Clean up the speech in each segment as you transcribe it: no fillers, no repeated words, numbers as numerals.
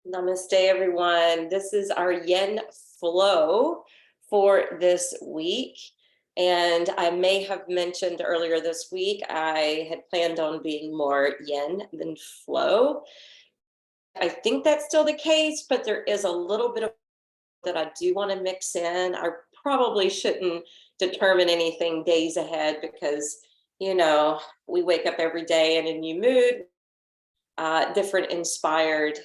Namaste, everyone. This is our yen flow for this week. And I may have mentioned earlier this week, I had planned on being more yen than flow. I think that's still the case, but there is a little bit of that I do want to mix in. I probably shouldn't determine anything days ahead because, we wake up every day in a new mood, different inspired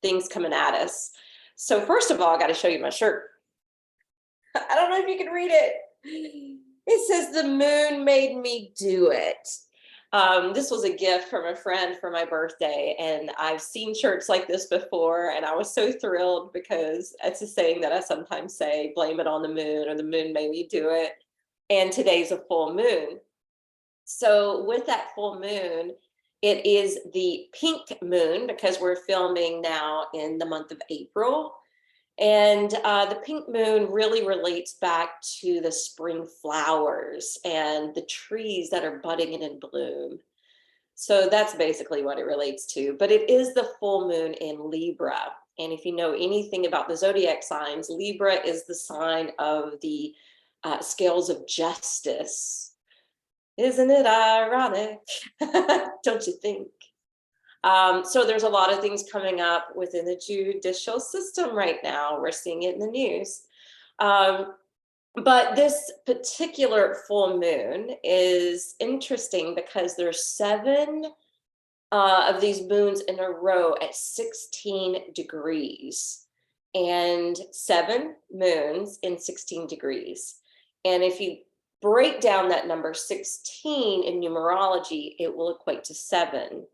things coming at us. So first of all, I got to show you my shirt. I don't know if you can read it. It says the moon made me do it. This was a gift from a friend for my birthday, and I've seen shirts like this before, and I was so thrilled because it's a saying that I sometimes say, blame it on the moon, or the moon made me do it. And today's a full moon. So with that full moon, it is the pink moon because we're filming now in the month of April. And the pink moon really relates back to the spring flowers and the trees that are budding and in bloom. So that's basically what it relates to. But it is the full moon in Libra. And if you know anything about the zodiac signs, Libra is the sign of the scales of justice. Isn't it ironic? Don't you think? So there's a lot of things coming up within the judicial system right now. We're seeing it in the news. But this particular full moon is interesting because there's 7 of these moons in a row at 16 degrees, and 7 moons in 16 degrees. And if you break down that number 16 in numerology, it will equate to 7.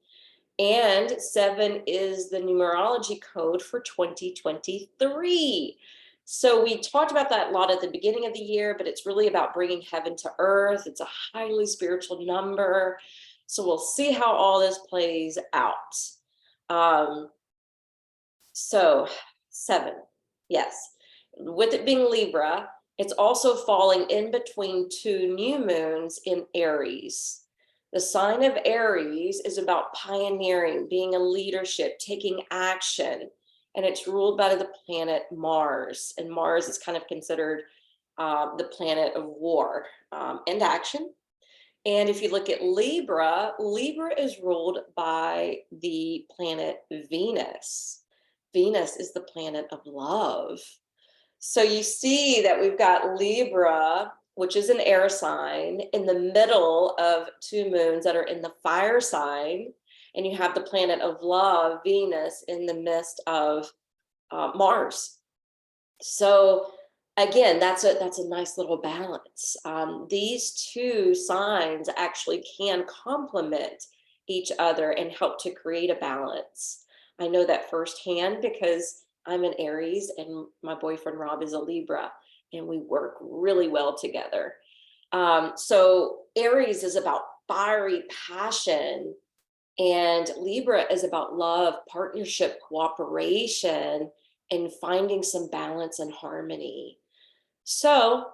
And 7 is the numerology code for 2023. So we talked about that a lot at the beginning of the year, but it's really about bringing heaven to earth. It's a highly spiritual number. So we'll see how all this plays out. So 7, yes. With it being Libra, it's also falling in between 2 new moons in Aries. The sign of Aries is about pioneering, being a leadership, taking action, and it's ruled by the planet Mars. And Mars is kind of considered the planet of war and action. And if you look at Libra, Libra is ruled by the planet Venus. Venus is the planet of love. So you see that we've got Libra, which is an air sign, in the middle of 2 moons that are in the fire sign. And you have the planet of love, Venus, in the midst of Mars. So again, that's a nice little balance. These 2 signs actually can complement each other and help to create a balance. I know that firsthand because I'm an Aries and my boyfriend Rob is a Libra, and we work really well together. So Aries is about fiery passion, and Libra is about love, partnership, cooperation, and finding some balance and harmony. So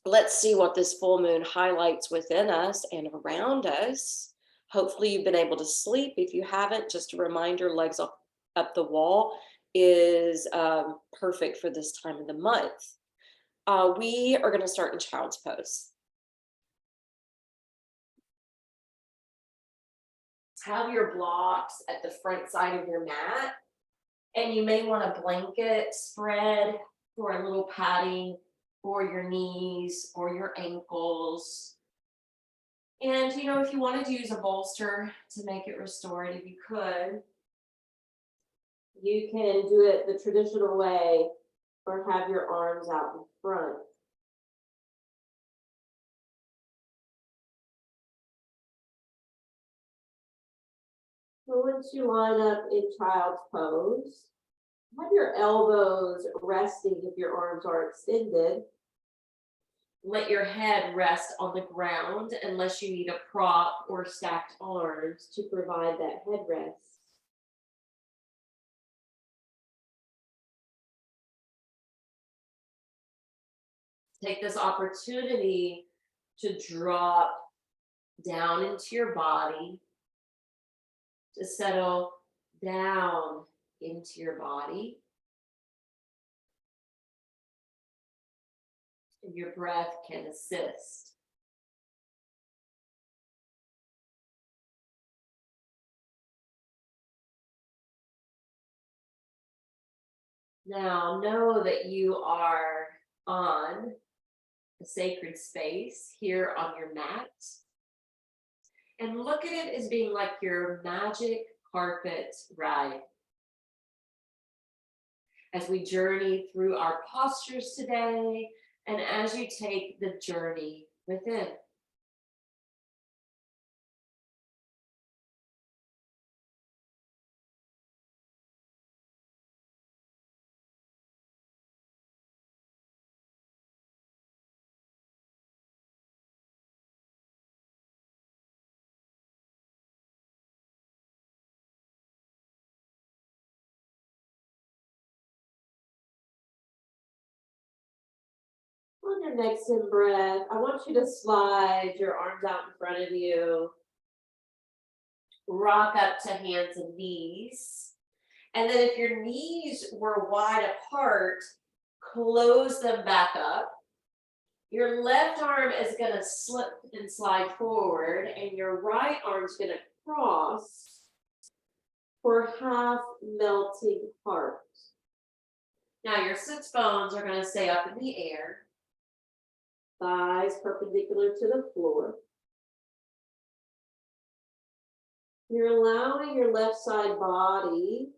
let's see what this full moon highlights within us and around us. Hopefully you've been able to sleep. If you haven't, just a reminder, legs up the wall is perfect for this time of the month. We are going to start in child's pose. Have your blocks at the front side of your mat, and you may want a blanket spread for a little padding for your knees or your ankles. And if you wanted to use a bolster to make it restorative, you could. You can do it the traditional way or have your arms out in front. So once you line up in child's pose, have your elbows resting if your arms are extended. Let your head rest on the ground unless you need a prop or stacked arms to provide that headrest. Take this opportunity to drop down into your body, to settle down into your body. And your breath can assist. Now, know that you are on a sacred space here on your mat. And look at it as being like your magic carpet ride. As we journey through our postures today, and as you take the journey within. On your next in breath, I want you to slide your arms out in front of you. Rock up to hands and knees. And then if your knees were wide apart, close them back up. Your left arm is going to slip and slide forward, and your right arm is going to cross for half melting heart. Now your sits bones are going to stay up in the air. Thighs perpendicular to the floor. You're allowing your left side body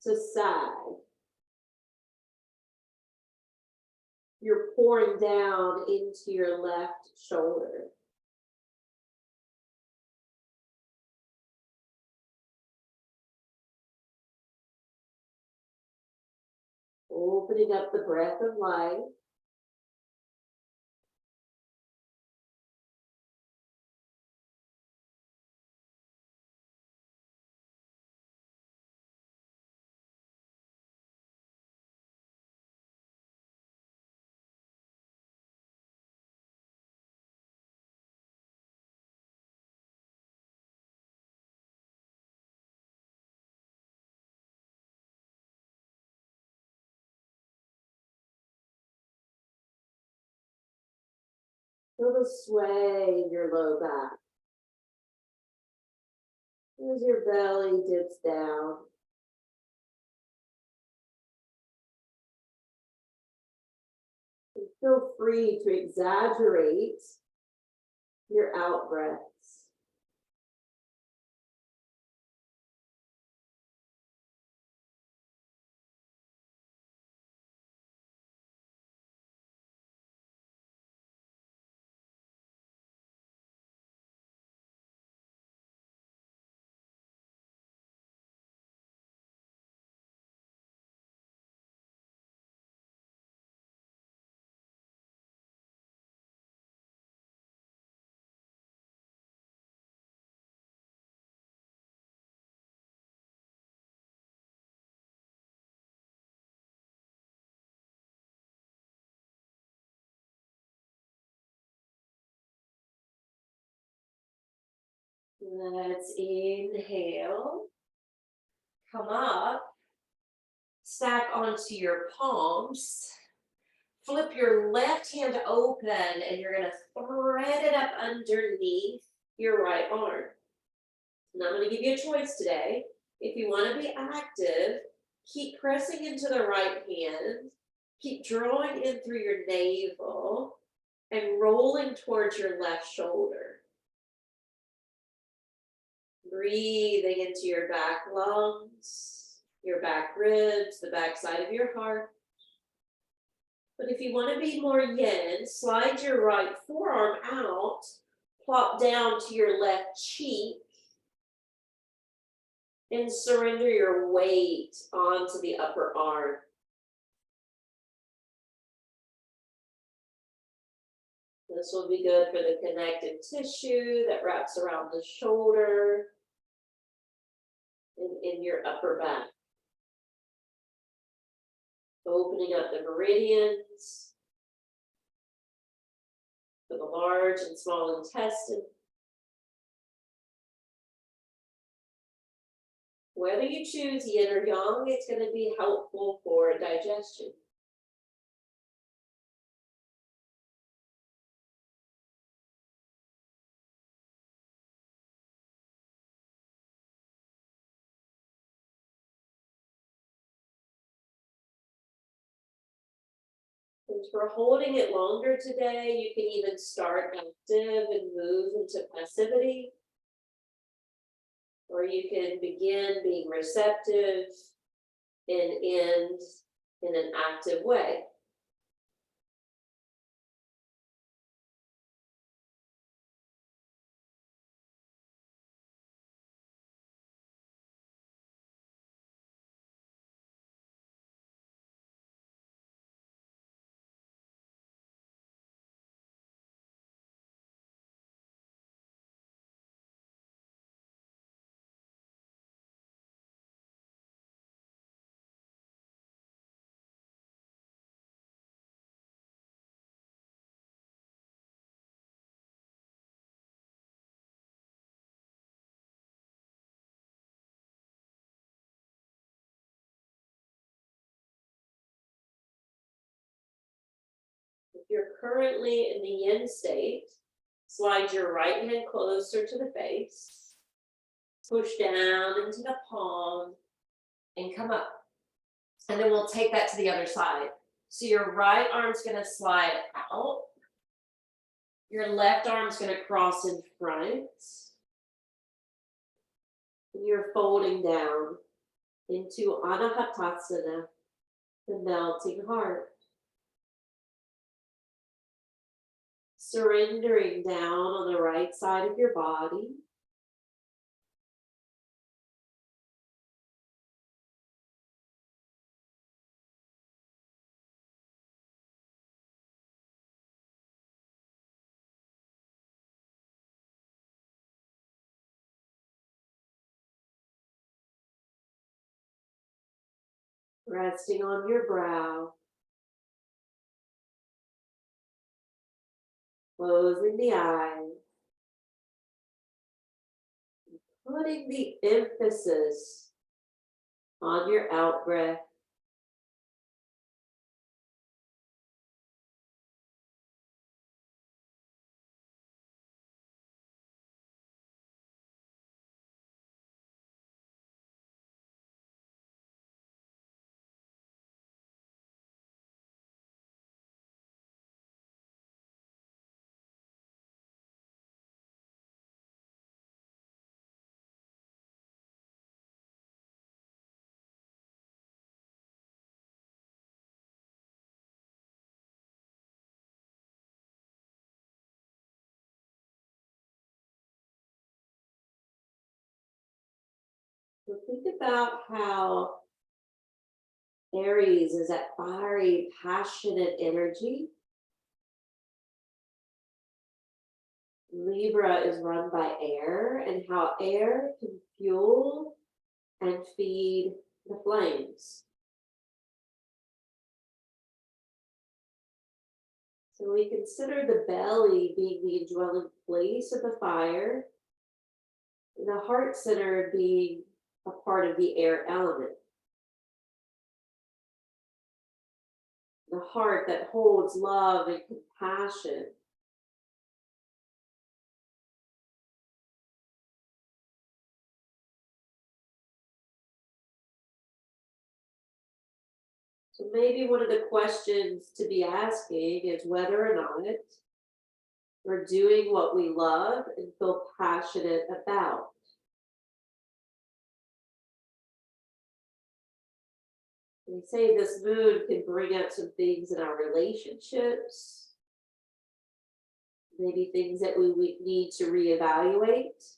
to sag. You're pouring down into your left shoulder. Opening up the breath of life. Feel the sway in your low back. As your belly dips down. And feel free to exaggerate your out breaths. Let's inhale. Come up. Stack onto your palms. Flip your left hand open, and you're going to thread it up underneath your right arm. And I'm going to give you a choice today. If you want to be active, keep pressing into the right hand. Keep drawing in through your navel and rolling towards your left shoulder. Breathing into your back lungs, your back ribs, the back side of your heart. But if you want to be more yin, slide your right forearm out, plop down to your left cheek, and surrender your weight onto the upper arm. This will be good for the connective tissue that wraps around the shoulder and in your upper back. Opening up the meridians for the large and small intestine. Whether you choose yin or yang, it's going to be helpful for digestion. Since we're holding it longer today, you can even start active and move into passivity. Or you can begin being receptive and end in an active way. If you're currently in the yin state, slide your right hand closer to the face, push down into the palm, and come up. And then we'll take that to the other side. So your right arm's going to slide out. Your left arm's going to cross in front. And you're folding down into Anahatasana, the melting heart. Surrendering down on the right side of your body. Resting on your brow. Closing the eyes. Putting the emphasis on your out breath. So think about how Aries is that fiery, passionate energy. Libra is run by air, and how air can fuel and feed the flames. So we consider the belly being the indwelling place of the fire, and the heart center being a part of the air element. The heart that holds love and compassion. So maybe one of the questions to be asking is whether or not we're doing what we love and feel passionate about. They say this moon can bring out some things in our relationships, maybe things that we need to reevaluate.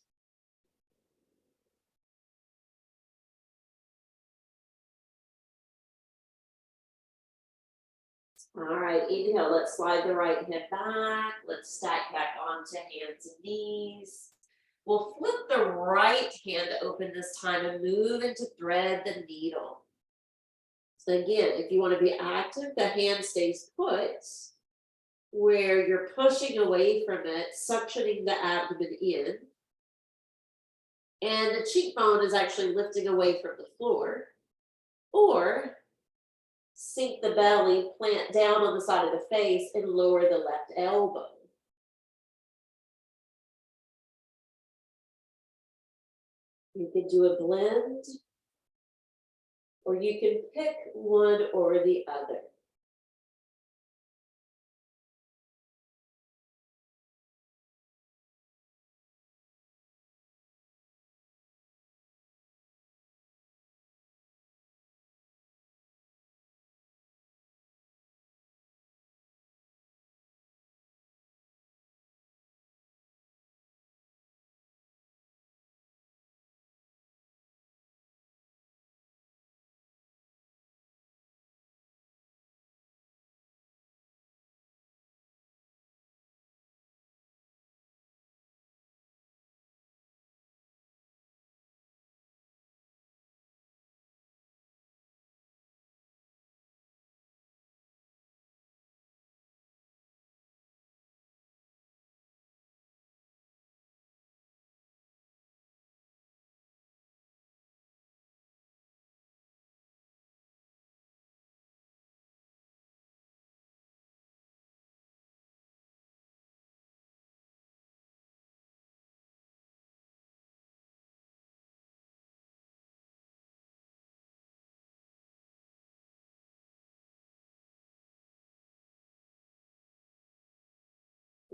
All right, inhale, let's slide the right hand back. Let's stack back onto hands and knees. We'll flip the right hand open this time and move into thread the needle. So again, if you want to be active, the hand stays put where you're pushing away from it, suctioning the abdomen in. And the cheekbone is actually lifting away from the floor. Or sink the belly, plant down on the side of the face, and lower the left elbow. You can do a blend, or you can pick one or the other.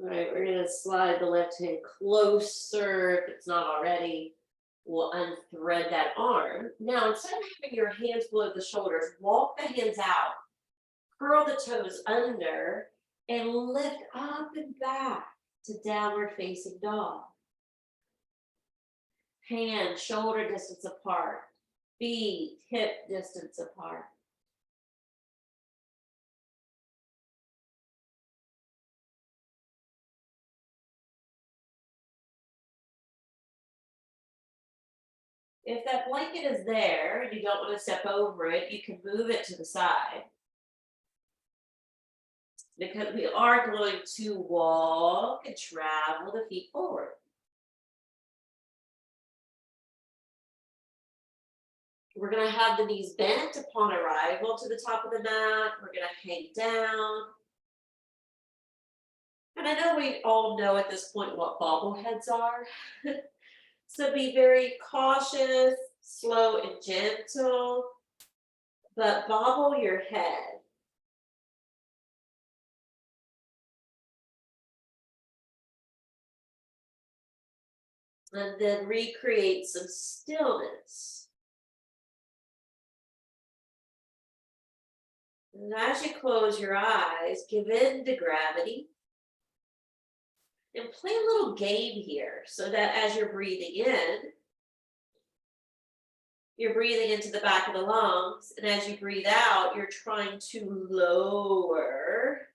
All right, we're gonna slide the left hand closer if it's not already. We'll unthread that arm. Now, instead of having your hands below the shoulders, walk the hands out, curl the toes under, and lift up and back to downward facing dog. Hands shoulder distance apart, feet hip distance apart. If that blanket is there and you don't want to step over it, you can move it to the side. Because we are going to walk and travel the feet forward. We're going to have the knees bent upon arrival to the top of the mat. We're going to hang down. And I know we all know at this point what bobbleheads are. So be very cautious, slow, and gentle, but bobble your head. And then recreate some stillness. And as you close your eyes, give in to gravity. And play a little game here so that as you're breathing in, you're breathing into the back of the lungs. And as you breathe out, you're trying to lower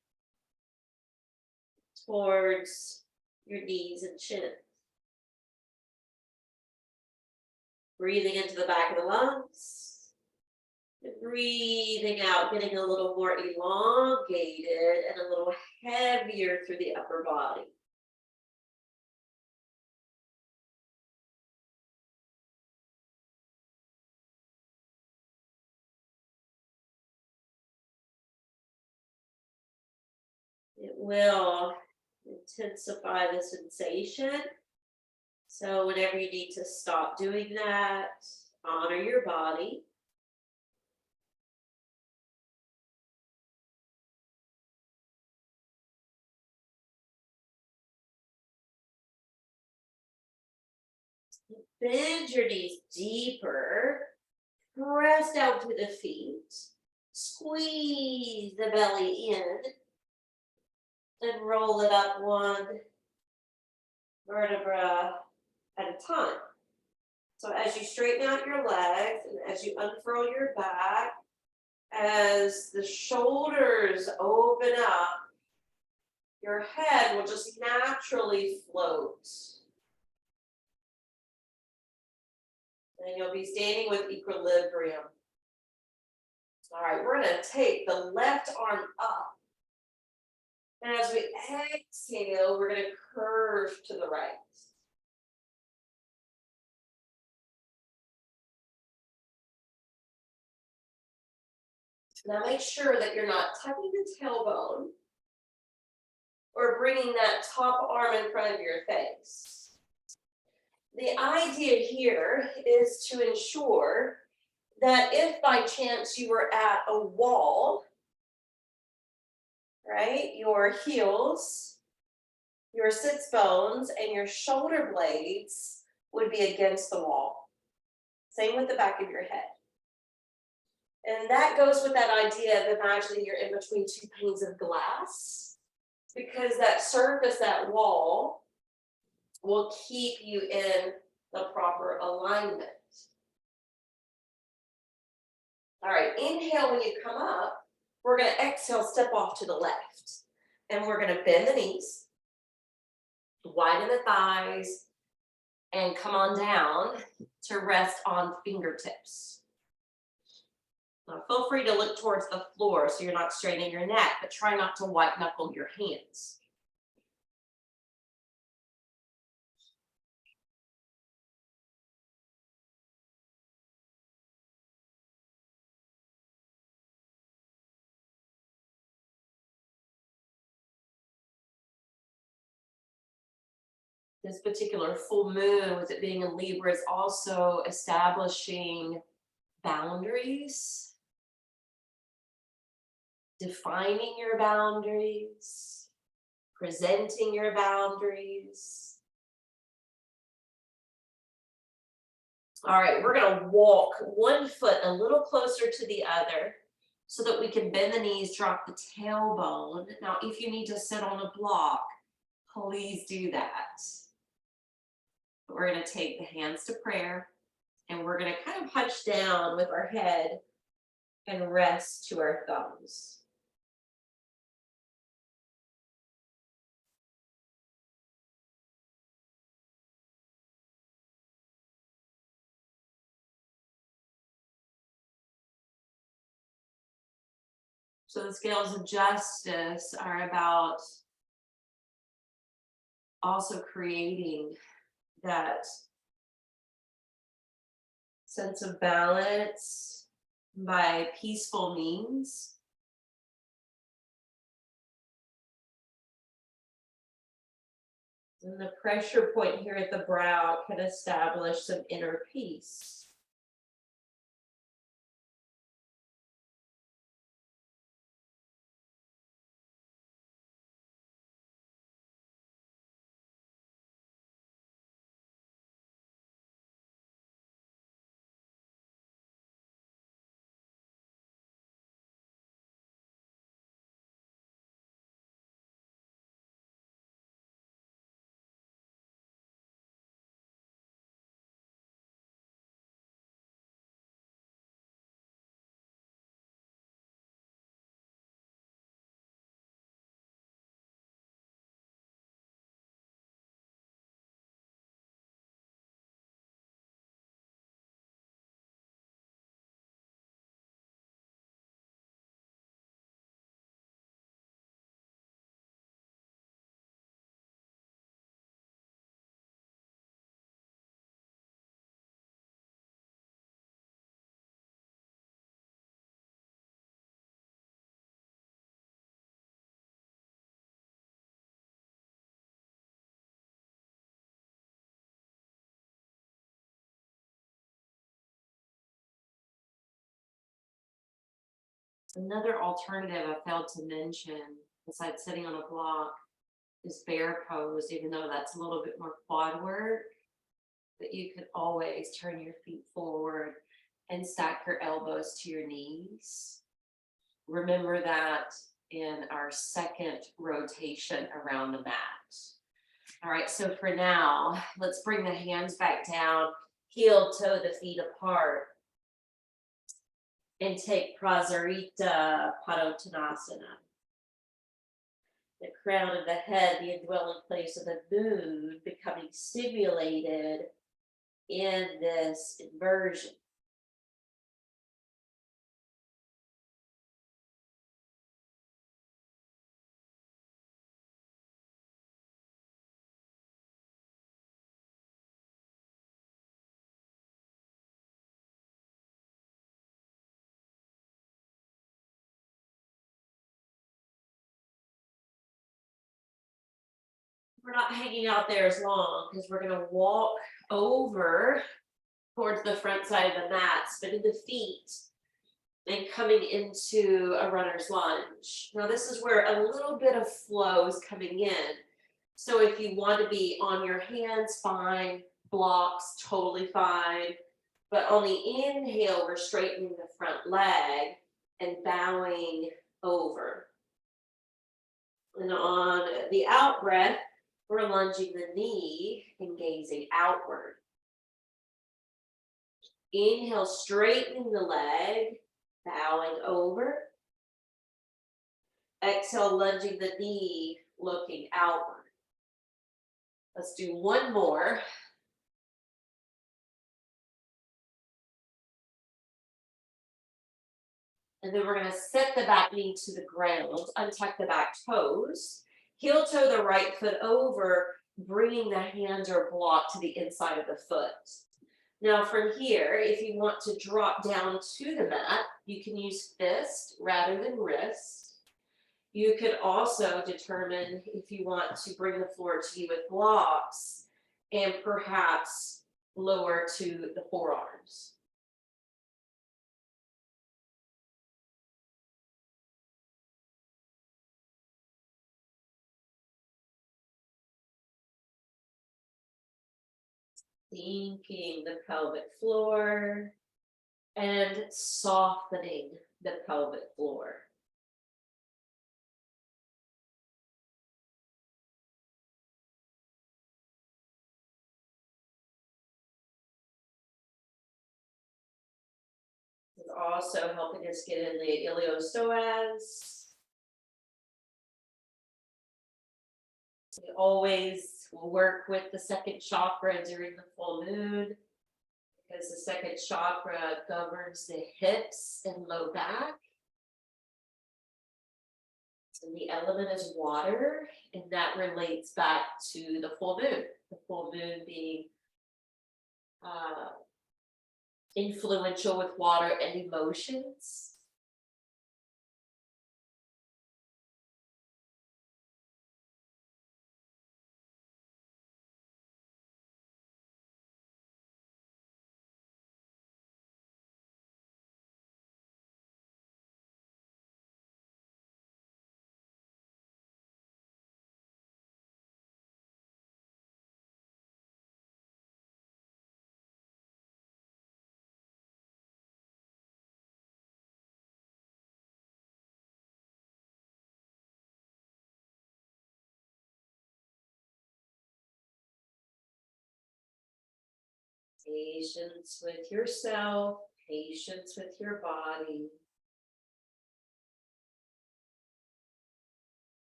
towards your knees and chin. Breathing into the back of the lungs. And breathing out, getting a little more elongated and a little heavier through the upper body. It will intensify the sensation. So whenever you need to stop doing that, honor your body. Bend your knees deeper. Press down to the feet. Squeeze the belly in. And roll it up one vertebra at a time. So as you straighten out your legs and as you unfurl your back, as the shoulders open up, your head will just naturally float. And you'll be standing with equilibrium. All right, we're going to take the left arm up. And as we exhale, we're going to curve to the right. Now make sure that you're not tucking the tailbone or bringing that top arm in front of your face. The idea here is to ensure that if by chance you were at a wall, right, your heels, your sits bones, and your shoulder blades would be against the wall. Same with the back of your head. And that goes with that idea of imagining you're in between two panes of glass, because that surface, that wall, will keep you in the proper alignment. All right, inhale when you come up. We're going to exhale, step off to the left. And we're going to bend the knees, widen the thighs, and come on down to rest on fingertips. Now feel free to look towards the floor so you're not straining your neck, but try not to white knuckle your hands. This particular full moon, with it being in Libra, is also establishing boundaries, defining your boundaries, presenting your boundaries. All right, we're going to walk one foot a little closer to the other so that we can bend the knees, drop the tailbone. Now, if you need to sit on a block, please do that. We're going to take the hands to prayer, and we're going to kind of hunch down with our head and rest to our thumbs. So the scales of justice are about also creating that sense of balance by peaceful means. And the pressure point here at the brow can establish some inner peace. Another alternative I failed to mention, besides sitting on a block, is bear pose, even though that's a little bit more quad work. But you could always turn your feet forward and stack your elbows to your knees. Remember that in our second rotation around the mat. All right, so for now, let's bring the hands back down, heel toe the feet apart, and take Prasarita Padottanasana. The crown of the head, the indwelling place of the moon, becoming stimulated in this inversion. we're not hanging out there as long because we're gonna walk over towards the front side of the mat, spinning the feet and coming into a runner's lunge. Now this is where a little bit of flow is coming in. So if you want to be on your hands, fine. Blocks, totally fine. But on the inhale, we're straightening the front leg and bowing over. And on the out breath, we're lunging the knee and gazing outward. Inhale, straightening the leg, bowing over. Exhale, lunging the knee, looking outward. Let's do one more. And then we're going to set the back knee to the ground, untuck the back toes, heel toe the right foot over, bringing the hand or block to the inside of the foot. Now from here, if you want to drop down to the mat, you can use fist rather than wrist. You could also determine if you want to bring the floor to you with blocks and perhaps lower to the forearms. Sinking the pelvic floor and softening the pelvic floor. It's also helping us get in the iliopsoas. We always work with the second chakra during the full moon because the second chakra governs the hips and low back. And the element is water, and that relates back to the full moon. The full moon being influential with water and emotions. Patience with yourself, patience with your body.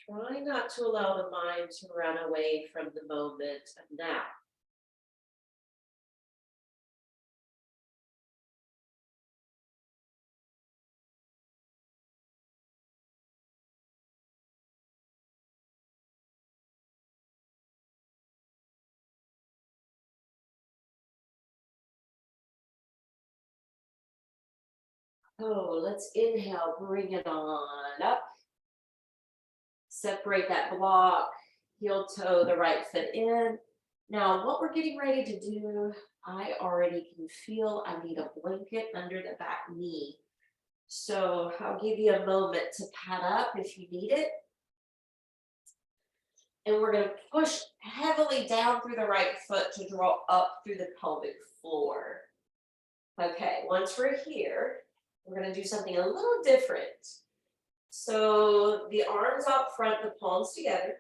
Try not to allow the mind to run away from the moment of now. Oh, let's inhale, bring it on up. Separate that block, heel toe the right foot in. Now, what we're getting ready to do, I already can feel I need a blanket under the back knee. So I'll give you a moment to pad up if you need it. And we're going to push heavily down through the right foot to draw up through the pelvic floor. Okay, once we're here, we're going to do something a little different. So the arms out front, the palms together.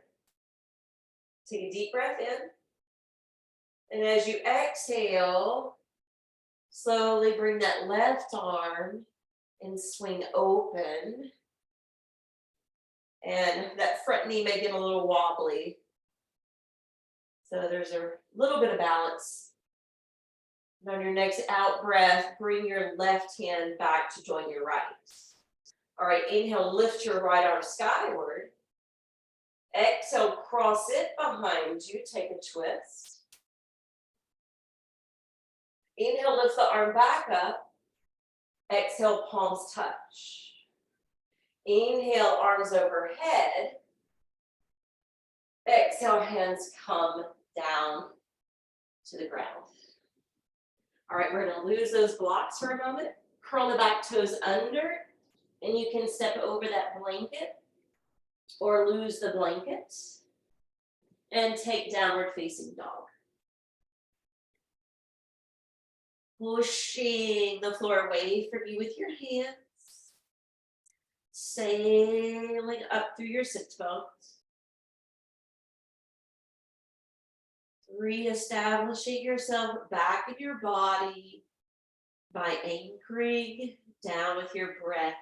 Take a deep breath in. And as you exhale, slowly bring that left arm and swing open. And that front knee may get a little wobbly. So there's a little bit of balance. And on your next out breath, bring your left hand back to join your right. All right, inhale, lift your right arm skyward. Exhale, cross it behind you, take a twist. Inhale, lift the arm back up. Exhale, palms touch. Inhale, arms overhead. Exhale, hands come down to the ground. All right, we're gonna lose those blocks for a moment. Curl the back toes under, and you can step over that blanket or lose the blanket and take downward facing dog. Pushing the floor away from you with your hands. Sailing up through your sit bones. Reestablishing yourself back in your body by anchoring down with your breath.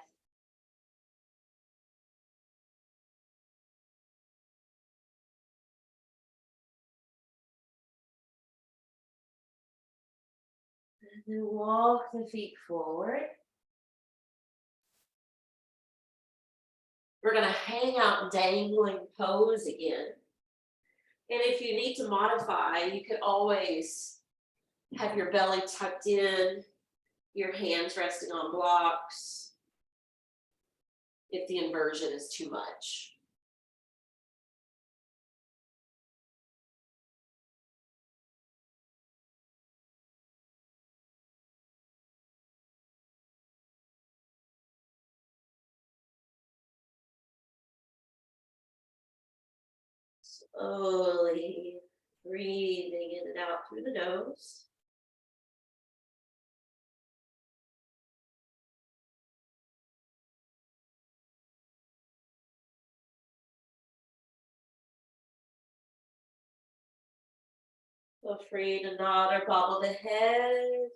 And then walk the feet forward. We're going to hang out dangling pose again. And if you need to modify, you could always have your belly tucked in, your hands resting on blocks, if the inversion is too much. Slowly breathing in and out through the nose. Feel free to nod or bobble the head.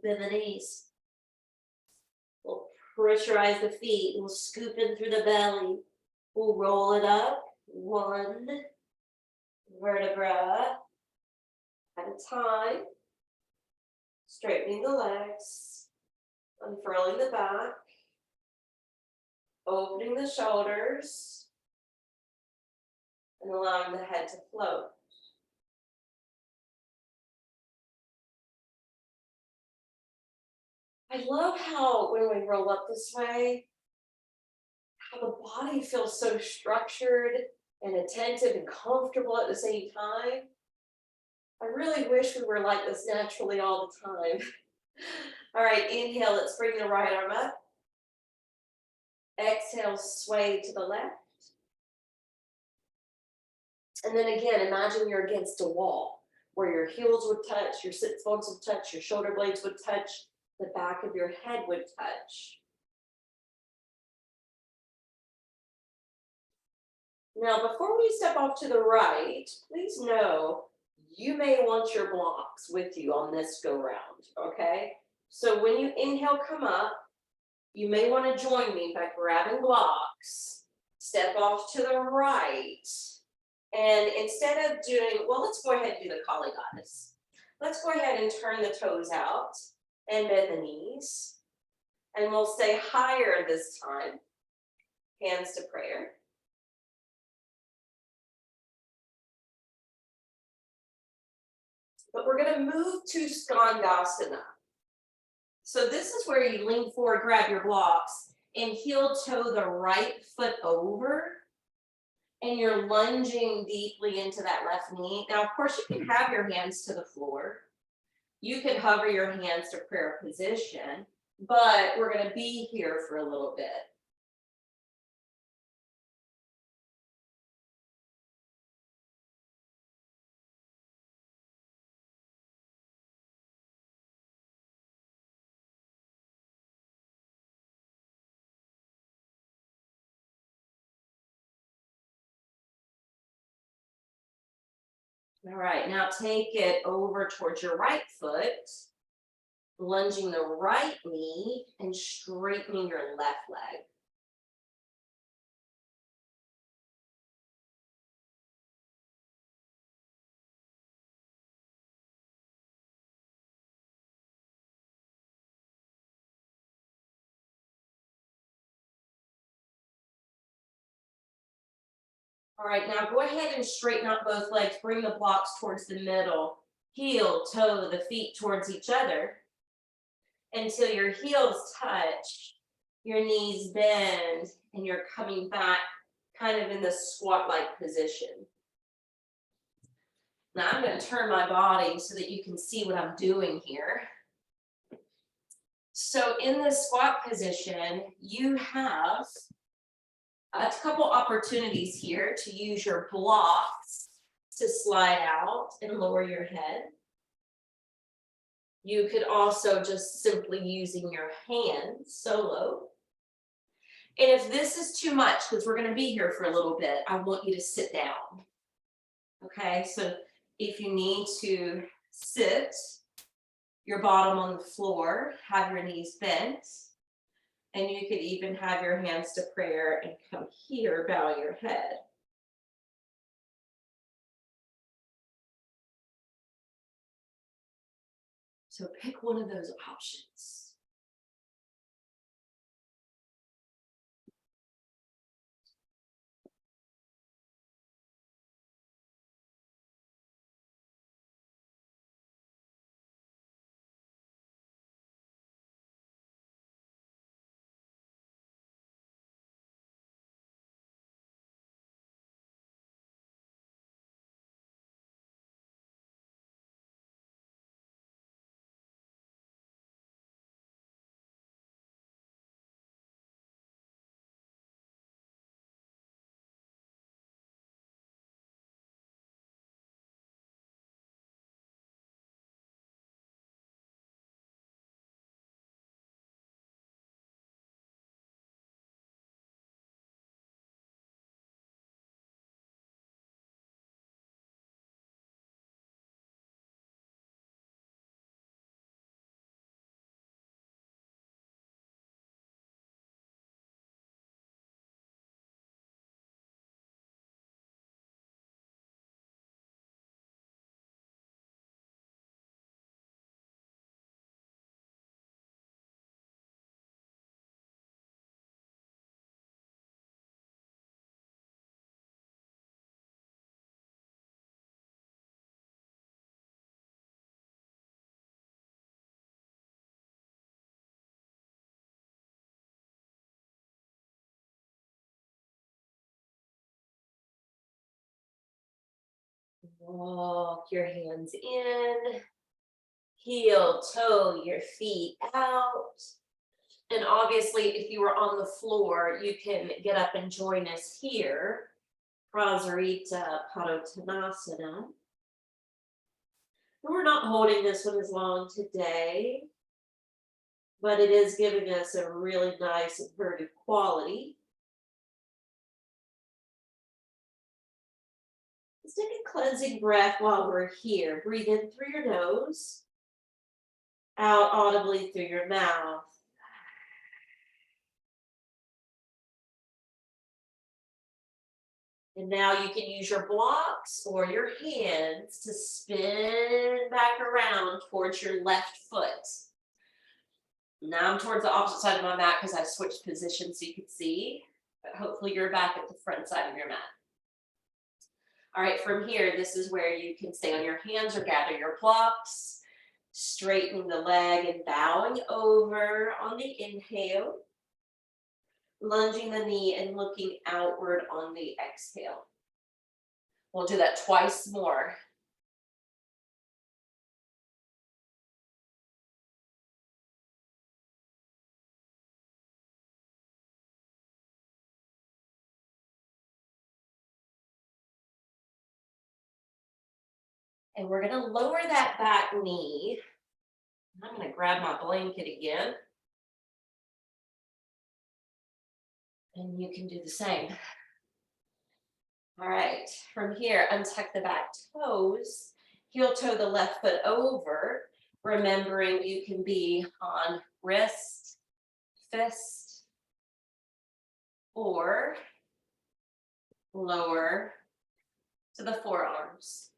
Bend the knees. We'll pressurize the feet. We'll scoop in through the belly. We'll roll it up. One vertebra at a time. Straightening the legs. Unfurling the back. Opening the shoulders. And allowing the head to float. I love how when we roll up this way, how the body feels so structured and attentive and comfortable at the same time. I really wish we were like this naturally all the time. All right, inhale, let's bring the right arm up. Exhale, sway to the left. And then again, imagine you're against a wall where your heels would touch, your sit bones would touch, your shoulder blades would touch, the back of your head would touch. Now, before we step off to the right, please know you may want your blocks with you on this go round, okay? So when you inhale, come up, you may want to join me by grabbing blocks, step off to the right, and instead of doing, well, let's go ahead and do the Kali Goddess. Let's go ahead and turn the toes out and bend the knees. And we'll stay higher this time, hands to prayer. But we're going to move to Skandasana. So this is where you lean forward, grab your blocks, and heel toe the right foot over. And you're lunging deeply into that left knee. Now, of course, you can have your hands to the floor. You can hover your hands to prayer position, but we're going to be here for a little bit. All right, now take it over towards your right foot, lunging the right knee and straightening your left leg. All right, now go ahead and straighten out both legs. Bring the blocks towards the middle. Heel, toe, the feet towards each other until your heels touch, your knees bend, and you're coming back kind of in the squat-like position. Now I'm going to turn my body so that you can see what I'm doing here. So in this squat position, you have a couple opportunities here to use your blocks to slide out and lower your head. You could also just simply using your hands solo. And if this is too much, because we're going to be here for a little bit, I want you to sit down. Okay, so if you need to sit, your bottom on the floor, have your knees bent, and you could even have your hands to prayer and come here, bow your head. So pick one of those options. Walk your hands in, heel, toe your feet out. And obviously, if you were on the floor, you can get up and join us here. Prasarita Padottanasana. We're not holding this one as long today, but it is giving us a really nice inverted quality. Let's take a cleansing breath while we're here. Breathe in through your nose, out audibly through your mouth. And now you can use your blocks or your hands to spin back around towards your left foot. Now I'm towards the opposite side of my mat because I switched positions so you can see, but hopefully you're back at the front side of your mat. All right, from here, this is where you can stay on your hands or gather your blocks, straightening the leg and bowing over on the inhale, lunging the knee and looking outward on the exhale. We'll do that twice more. And we're going to lower that back knee. I'm going to grab my blanket again. And you can do the same. All right, from here, untuck the back toes, heel toe the left foot over, remembering you can be on wrist, fist, or lower to the forearms.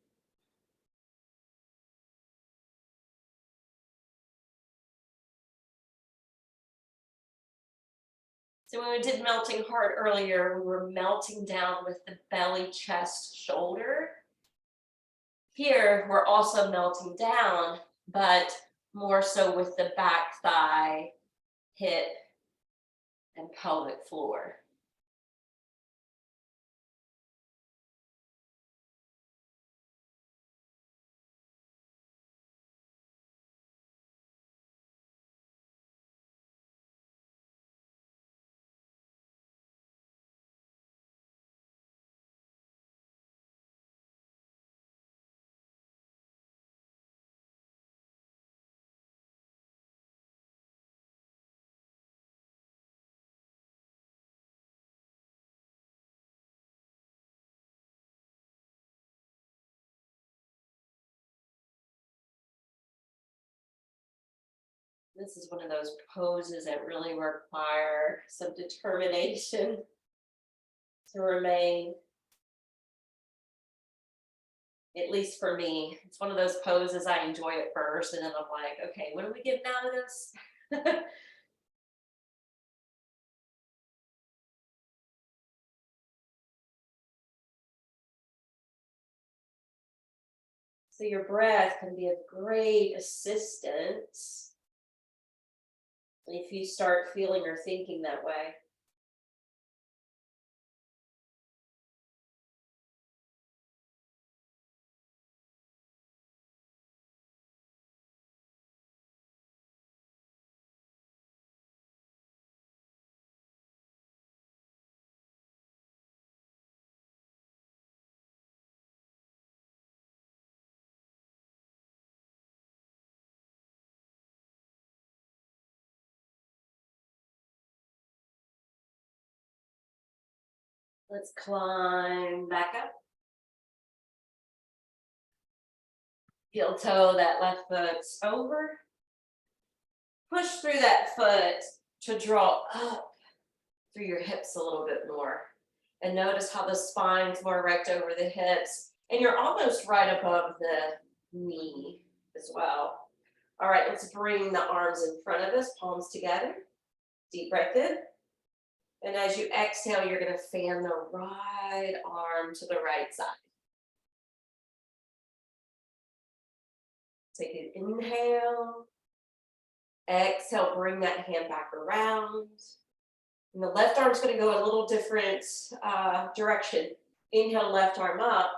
So when we did melting heart earlier, we were melting down with the belly, chest, shoulder. Here, we're also melting down, but more so with the back thigh, hip, and pelvic floor. This is one of those poses that really require some determination to remain. At least for me, it's one of those poses I enjoy at first, and then I'm like, okay, what are we getting out of this? So your breath can be a great assistant if you start feeling or thinking that way. Let's climb back up. Heel toe that left foot over. Push through that foot to draw up through your hips a little bit more. And notice how the spine's more erect over the hips. And you're almost right above the knee as well. All right, let's bring the arms in front of us, palms together. Deep breath in. And as you exhale, you're going to fan the right arm to the right side. Take an inhale. Exhale, bring that hand back around. And the left arm's going to go a little different direction. Inhale, left arm up.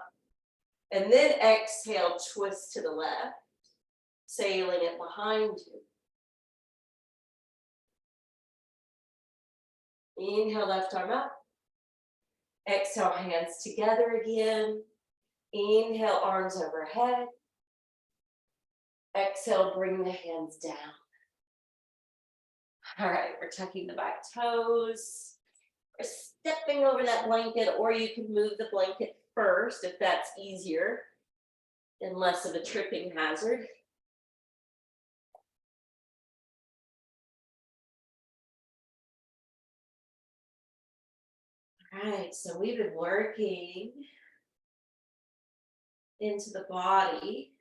And then exhale, twist to the left, sailing it behind you. Inhale, left arm up. Exhale, hands together again. Inhale, arms overhead. Exhale, bring the hands down. All right, we're tucking the back toes. We're stepping over that blanket, or you can move the blanket first if that's easier and less of a tripping hazard. All right, so we've been working into the body,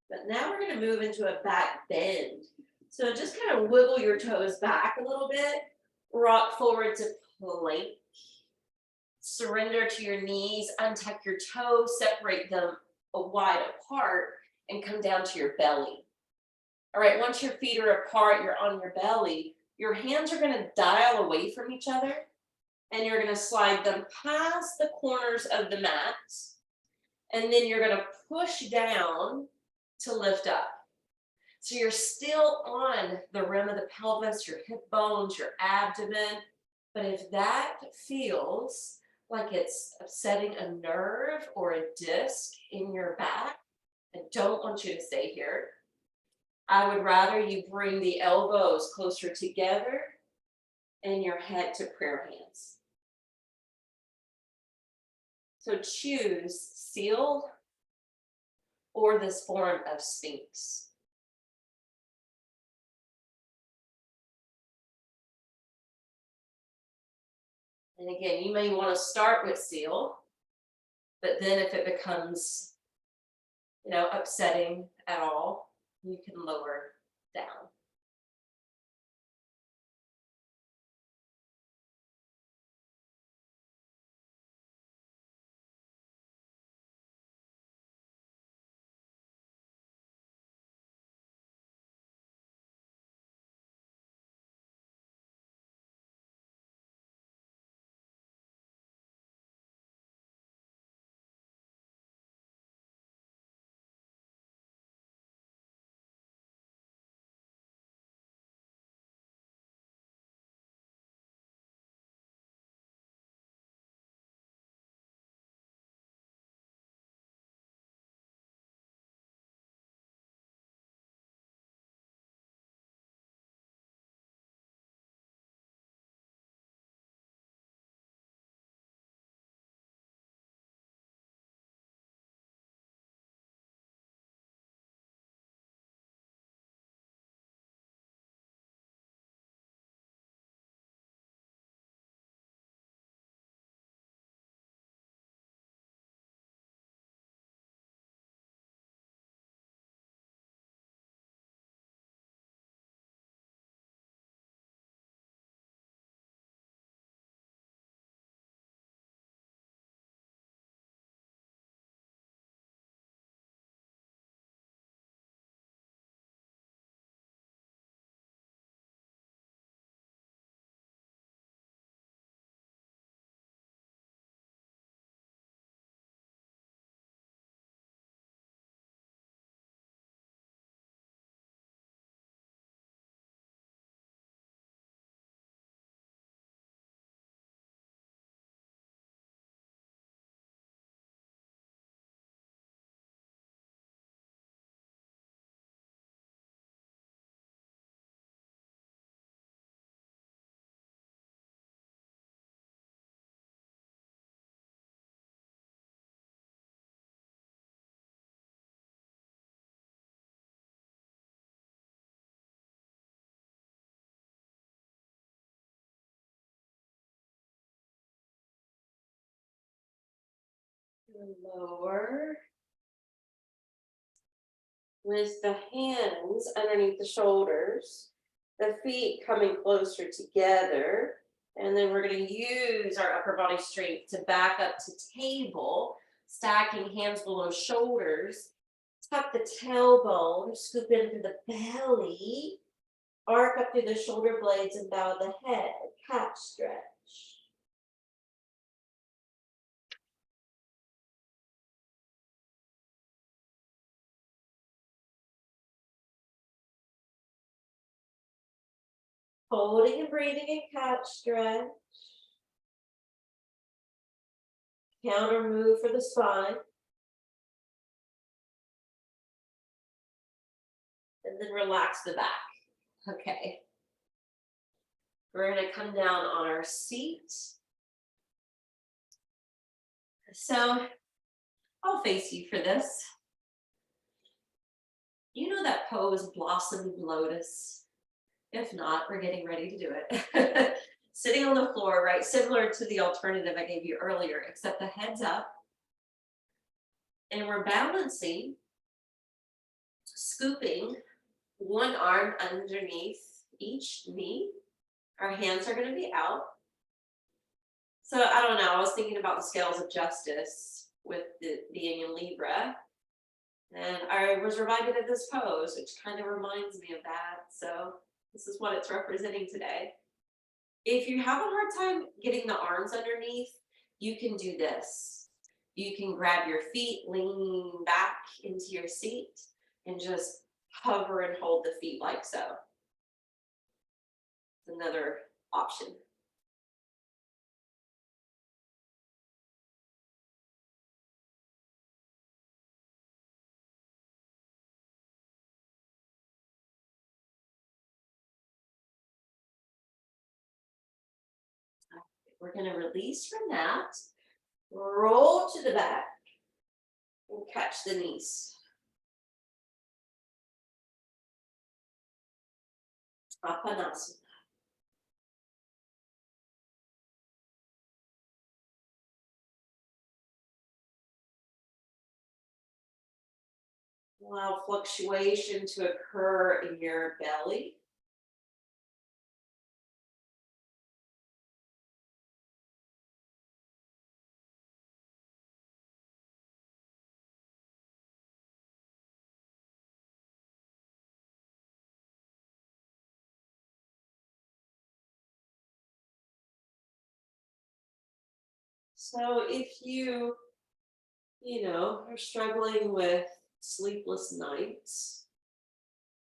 but now we're going to move into a back bend. So just kind of wiggle your toes back a little bit, rock forward to plank, surrender to your knees, untuck your toes, separate them wide apart, and come down to your belly. All right, once your feet are apart, you're on your belly, your hands are going to dial away from each other, and you're going to slide them past the corners of the mat, and then you're going to push down to lift up. So you're still on the rim of the pelvis, your hip bones, your abdomen. But if that feels like it's upsetting a nerve or a disc in your back, I don't want you to stay here. I would rather you bring the elbows closer together and your head to prayer hands. So choose seal or this form of Sphinx. And again, you may want to start with seal, but then if it becomes, upsetting at all, you can lower down. And lower. With the hands underneath the shoulders, the feet coming closer together. And then we're going to use our upper body strength to back up to table, stacking hands below shoulders. Tuck the tailbone, scoop into the belly, arc up through the shoulder blades and bow the head. Cat stretch. Holding and breathing in cat stretch. Counter move for the spine. And then relax the back. Okay. We're going to come down on our seat. So I'll face you for this. You know that pose, blossom lotus? If not, we're getting ready to do it. Sitting on the floor, right? Similar to the alternative I gave you earlier, except the head's up. And we're balancing, scooping one arm underneath each knee. Our hands are going to be out. So I don't know, I was thinking about the scales of justice with being in Libra. And I was reminded of this pose, which kind of reminds me of that. So this is what it's representing today. If you have a hard time getting the arms underneath, you can do this. You can grab your feet, lean back into your seat, and just hover and hold the feet like so. It's another option. We're going to release from that, roll to the back, and catch the knees. Apanasana. Allow fluctuation to occur in your belly. So if you are struggling with sleepless nights,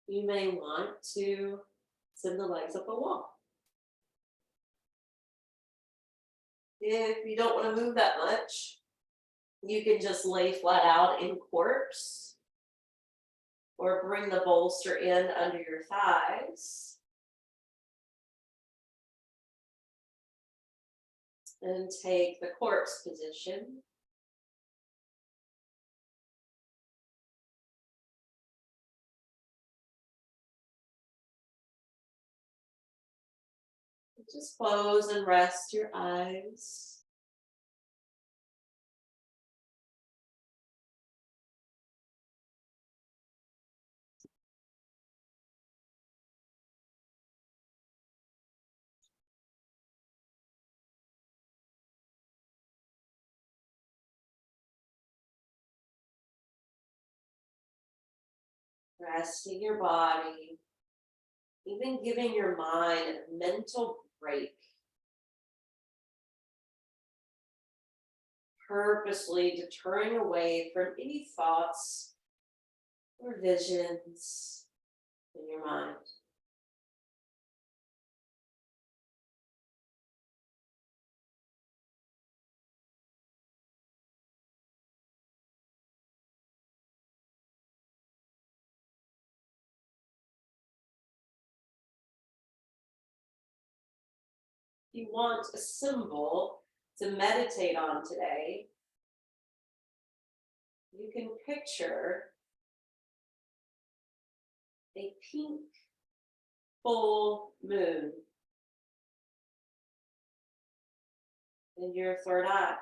you may want to send the legs up a wall. If you don't want to move that much, you can just lay flat out in corpse or bring the bolster in under your thighs and take the corpse position. Just close and rest your eyes. Resting your body, even giving your mind a mental break. Purposely deterring away from any thoughts or visions in your mind. If you want a symbol to meditate on today, you can picture a pink full moon in your third eye.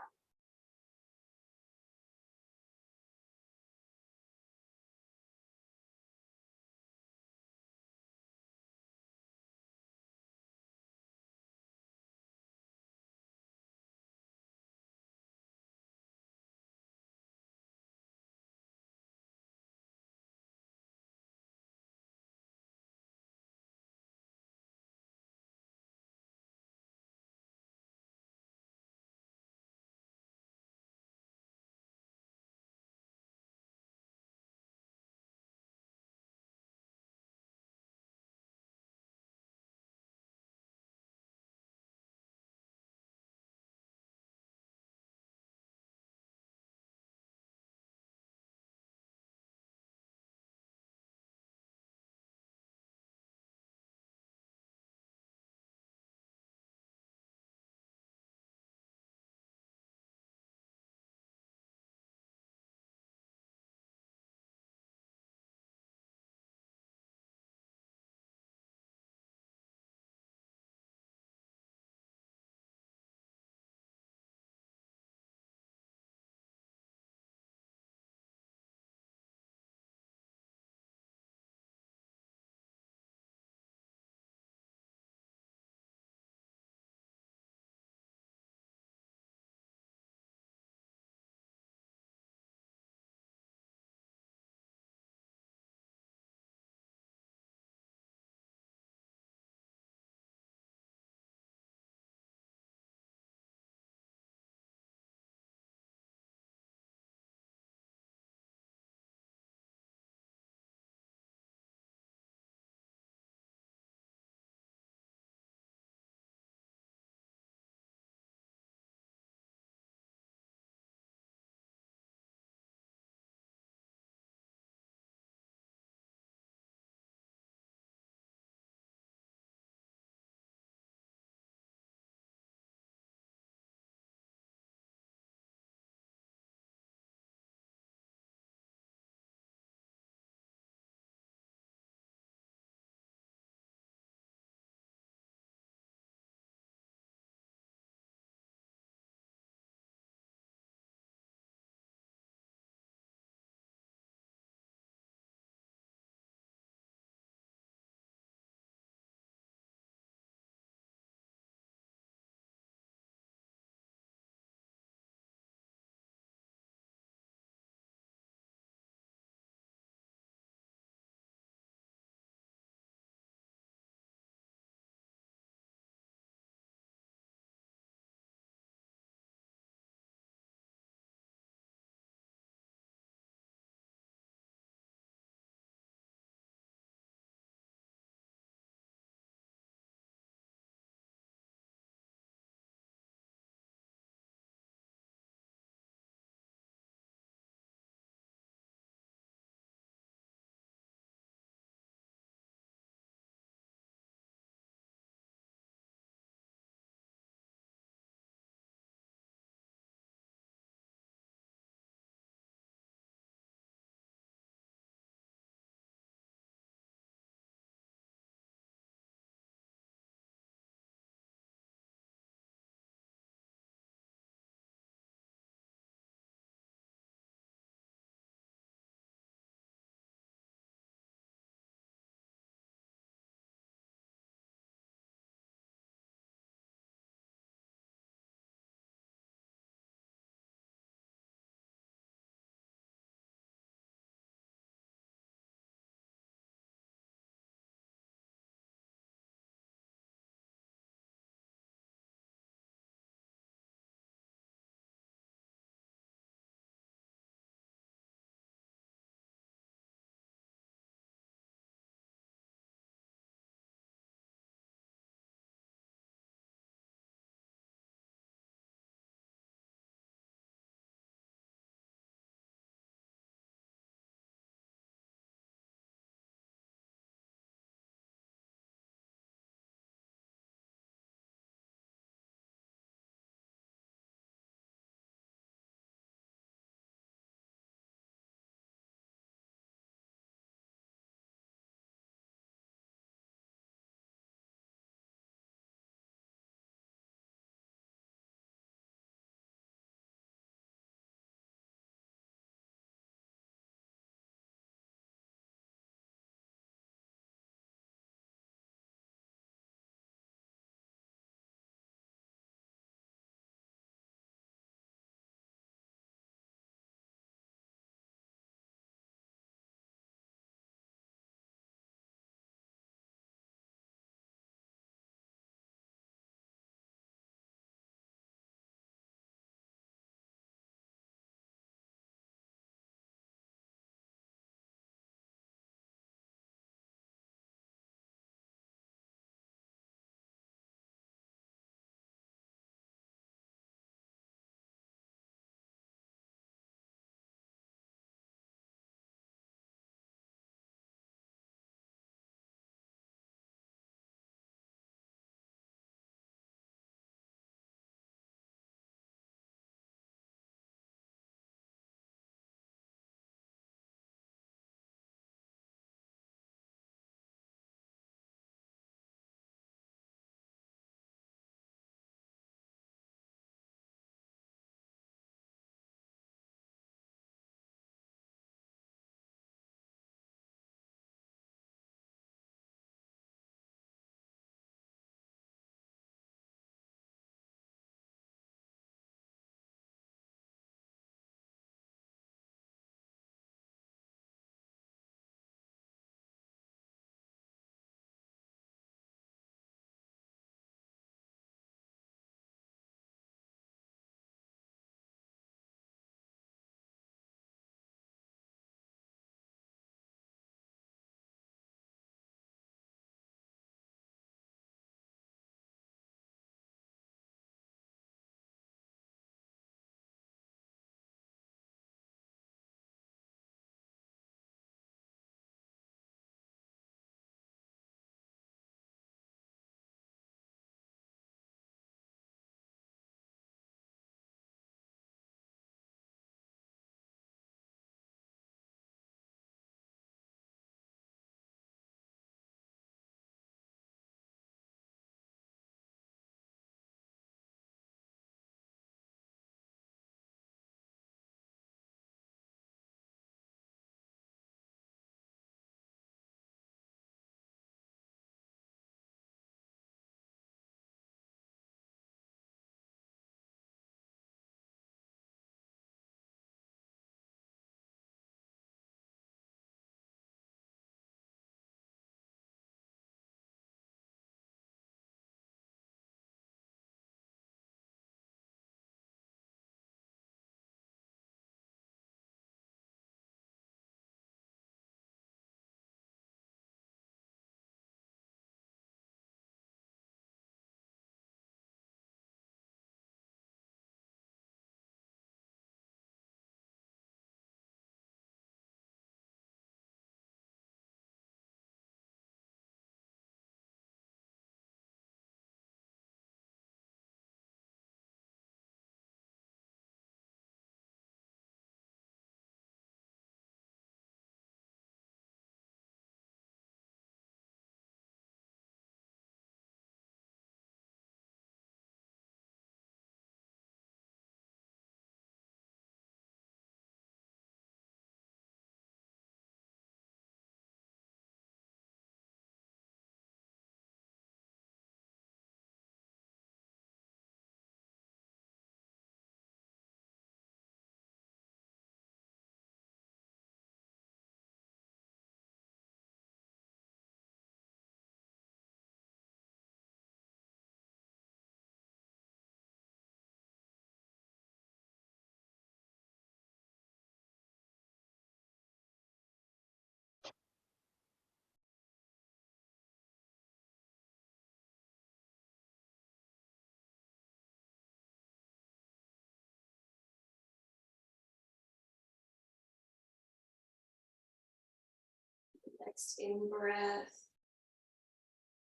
Next in breath.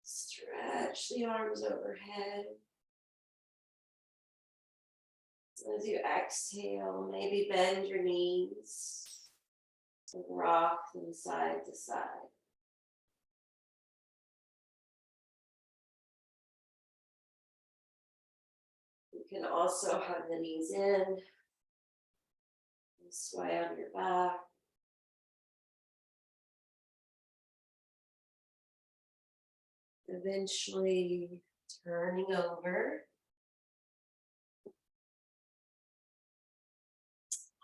Stretch the arms overhead. As you exhale, maybe bend your knees and rock from side to side. You can also have the knees in and sway on your back. Eventually turning over.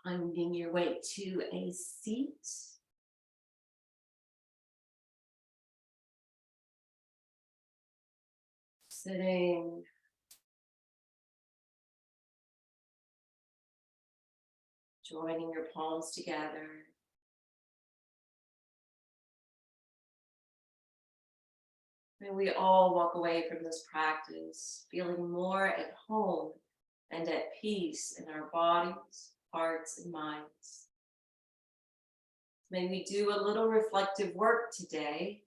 Finding your way to a seat. Sitting. Joining your palms together. May we all walk away from this practice feeling more at home and at peace in our bodies, hearts, and minds. May we do a little reflective work today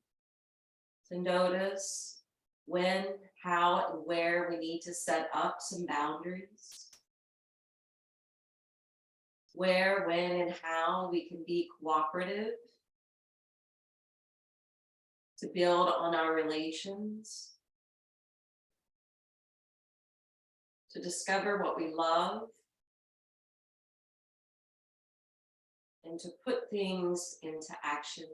to notice when, how, and where we need to set up some boundaries. Where, when, and how we can be cooperative to build on our relations, to discover what we love, and to put things into action.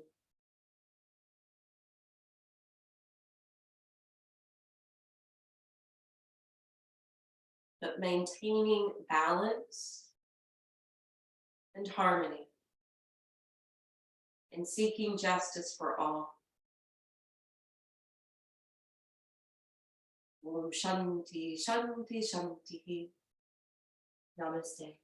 But maintaining balance and harmony, and seeking justice for all. Om Shanti, Shanti, Shanti. Namaste.